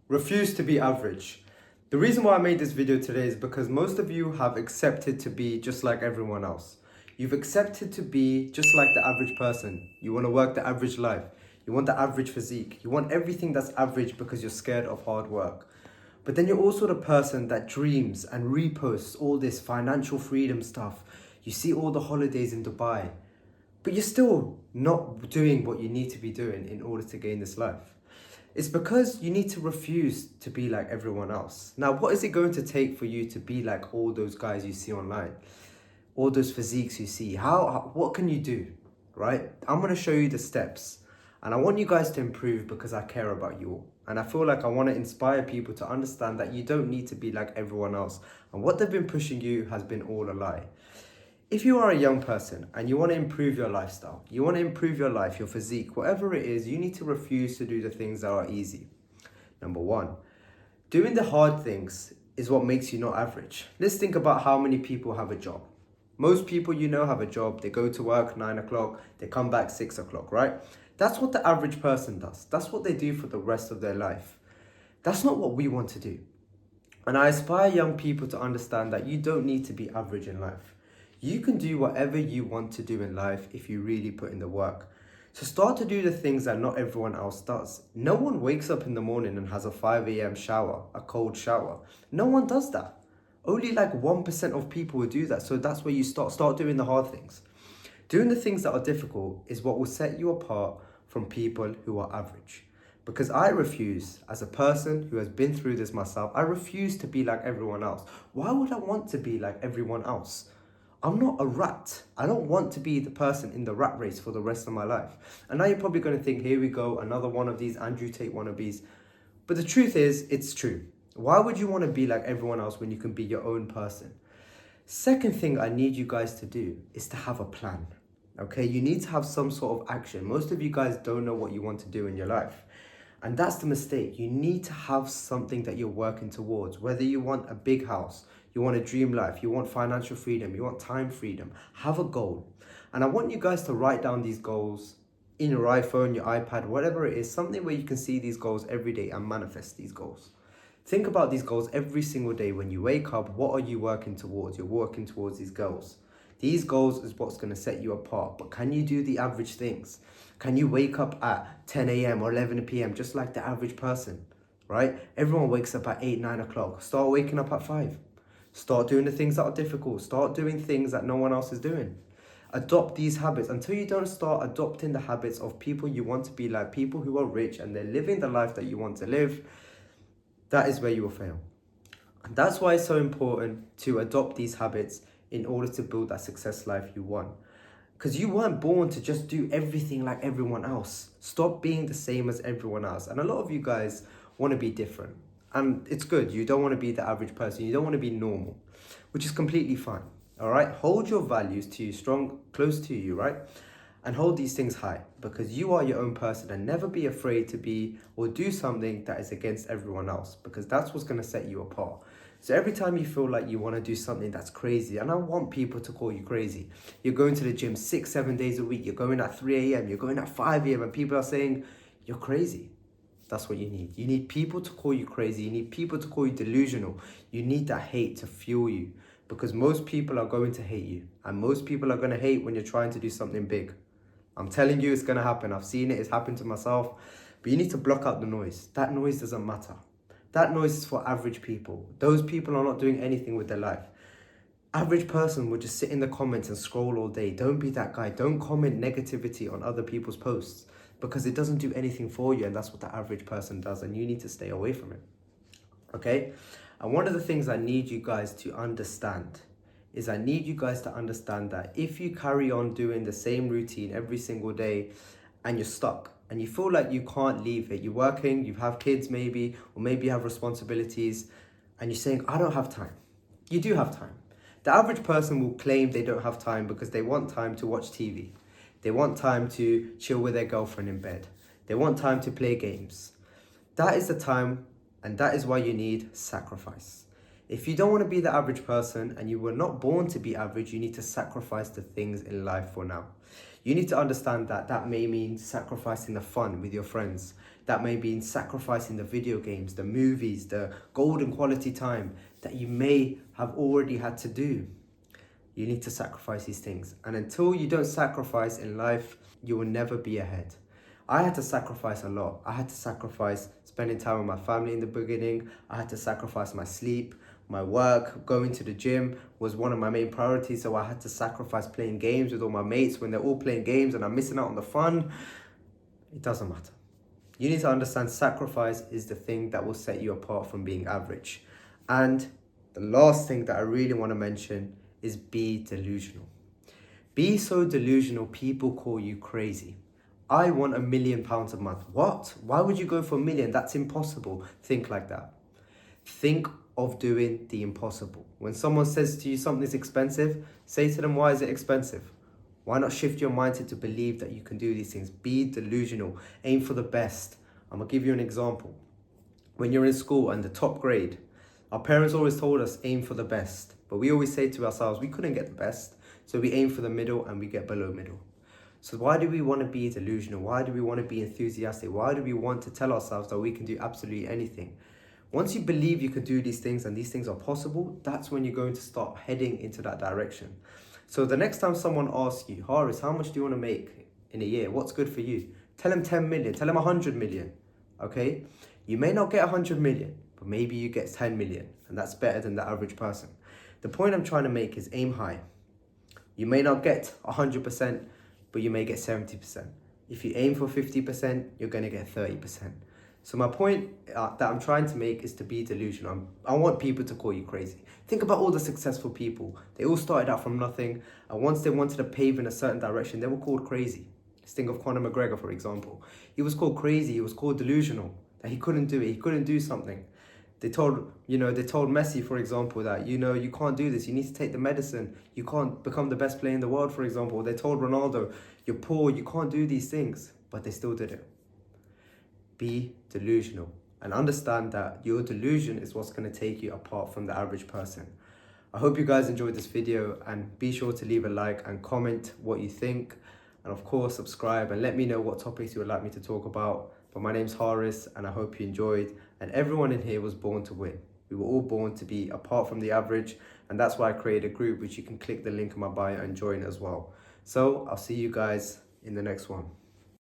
Refuse to be average. The reason why I made this video today is because most of you have accepted to be just like everyone else. You've accepted to be just like the average person. You want to work the average life. You want the average physique. You want everything that's average because you're scared of hard work. But then you're also the person that dreams and reposts all this financial freedom stuff. You see all the holidays in Dubai, but you're still not doing what you need to be doing in order to gain this life. It's because you need to refuse to be like everyone else. Now, what is it going to take for you to be like all those guys you see online? All those physiques you see? What can you do, right? I'm going to show you the steps. And I want you guys to improve because I care about you all. And I feel like I want to inspire people to understand that you don't need to be like everyone else. And what they've been pushing you has been all a lie. If you are a young person and you want to improve your lifestyle, you want to improve your life, your physique, whatever it is, you need to refuse to do the things that are easy. Number one, doing the hard things is what makes you not average. Let's think about how many people have a job. Most people you know have a job. They go to work 9 o'clock, they come back 6 o'clock, right? That's what the average person does. That's what they do for the rest of their life. That's not what we want to do. And I aspire young people to understand that you don't need to be average in life. You can do whatever you want to do in life if you really put in the work. So start to do the things that not everyone else does. No one wakes up in the morning and has a 5 a.m. shower, a cold shower. No one does that. Only like 1% of people will do that. So that's where you start doing the hard things. Doing the things that are difficult is what will set you apart from people who are average. Because I refuse, as a person who has been through this myself, I refuse to be like everyone else. Why would I want to be like everyone else? I'm not a rat. I don't want to be the person in the rat race for the rest of my life. And now you're probably going to think, here we go, another one of these Andrew Tate wannabes. But the truth is, it's true. Why would you want to be like everyone else when you can be your own person? Second thing I need you guys to do is to have a plan. Okay, you need to have some sort of action. Most of you guys don't know what you want to do in your life. And that's the mistake. You need to have something that you're working towards. Whether you want a big house, you want a dream life, you want financial freedom, you want time freedom, have a goal. And I want you guys to write down these goals in your iPhone, your iPad, whatever it is, something where you can see these goals every day and manifest these goals. Think about these goals every single day. When you wake up, what are you working towards? You're working towards these goals. These goals is what's going to set you apart. But can you do the average things? Can you wake up at 10 a.m. or 11 p.m. just like the average person, right? Everyone wakes up at 8, 9 o'clock. Start waking up at 5. Start doing the things that are difficult. Start doing things that no one else is doing. Adopt these habits. Until you don't start adopting the habits of people you want to be like, people who are rich and they're living the life that you want to live, that is where you will fail. And that's why it's so important to adopt these habits in order to build that success life you want. Because you weren't born to just do everything like everyone else. Stop being the same as everyone else. And a lot of you guys want to be different. And it's good. You don't want to be the average person. You don't want to be normal, which is completely fine. All right. Hold your values to you, strong, close to you, right? And hold these things high because you are your own person, and never be afraid to be or do something that is against everyone else, because that's what's going to set you apart. So every time you feel like you want to do something that's crazy, and I want people to call you crazy, you're going to the gym 6, 7 days a week, you're going at 3 a.m., you're going at 5 a.m., and people are saying, you're crazy. That's what you need. You need people to call you crazy. You need people to call you delusional. You need that hate to fuel you, because most people are going to hate you, and most people are going to hate when you're trying to do something big. I'm telling you, it's going to happen. I've seen it. It's happened to myself. But you need to block out the noise. That noise doesn't matter. That noise is for average people. Those people are not doing anything with their life. Average person would just sit in the comments and scroll all day. Don't be that guy. Don't comment negativity on other people's posts, because it doesn't do anything for you, and that's what the average person does, and you need to stay away from it. Okay? And one of the things I need you guys to understand is I need you guys to understand that if you carry on doing the same routine every single day and you're stuck and you feel like you can't leave it, you're working, you have kids maybe, or maybe you have responsibilities, and you're saying, I don't have time. You do have time. The average person will claim they don't have time because they want time to watch TV. They want time to chill with their girlfriend in bed. They want time to play games. That is the time, and that is why you need sacrifice. If you don't want to be the average person and you were not born to be average, you need to sacrifice the things in life for now. You need to understand that that may mean sacrificing the fun with your friends. That may be in sacrificing the video games, the movies, the golden quality time that you may have already had to do. You need to sacrifice these things. And until you don't sacrifice in life, you will never be ahead. I had to sacrifice a lot. I had to sacrifice spending time with my family in the beginning. I had to sacrifice my sleep, my work. Going to the gym was one of my main priorities. So I had to sacrifice playing games with all my mates when they're all playing games and I'm missing out on the fun. It doesn't matter. You need to understand sacrifice is the thing that will set you apart from being average. And the last thing that I really want to mention is be delusional. Be so delusional, people call you crazy. I want £1 million a month. What? Why would you go for 1 million? That's impossible. Think like that. Think of doing the impossible. When someone says to you something's expensive, say to them, why is it expensive? Why not shift your mindset to believe that you can do these things? Be delusional. Aim for the best. I'm going to give you an example. When you're in school and the top grade, our parents always told us aim for the best. But we always say to ourselves, we couldn't get the best. So we aim for the middle and we get below middle. So why do we want to be delusional? Why do we want to be enthusiastic? Why do we want to tell ourselves that we can do absolutely anything? Once you believe you can do these things and these things are possible, that's when you're going to start heading into that direction. So the next time someone asks you, Haris, how much do you want to make in a year? What's good for you? Tell them 10 million, tell them 100 million, okay? You may not get 100 million, but maybe you get 10 million, and that's better than the average person. The point I'm trying to make is aim high. You may not get 100%, but you may get 70%. If you aim for 50%, you're going to get 30%. So my point that I'm trying to make is to be delusional. I want people to call you crazy. Think about all the successful people. They all started out from nothing, and once they wanted to pave in a certain direction, they were called crazy. Let's think of Conor McGregor, for example. He was called crazy, he was called delusional, that he couldn't do it, he couldn't do something. They told Messi, for example, that, you can't do this, you need to take the medicine, you can't become the best player in the world, for example. They told Ronaldo, you're poor, you can't do these things, but they still did it. Be delusional and understand that your delusion is what's going to take you apart from the average person. I hope you guys enjoyed this video, and be sure to leave a like and comment what you think, and of course subscribe and let me know what topics you would like me to talk about. But my name's Haris and I hope you enjoyed, and everyone in here was born to win. We were all born to be apart from the average, and that's why I created a group which you can click the link in my bio and join as well. So I'll see you guys in the next one.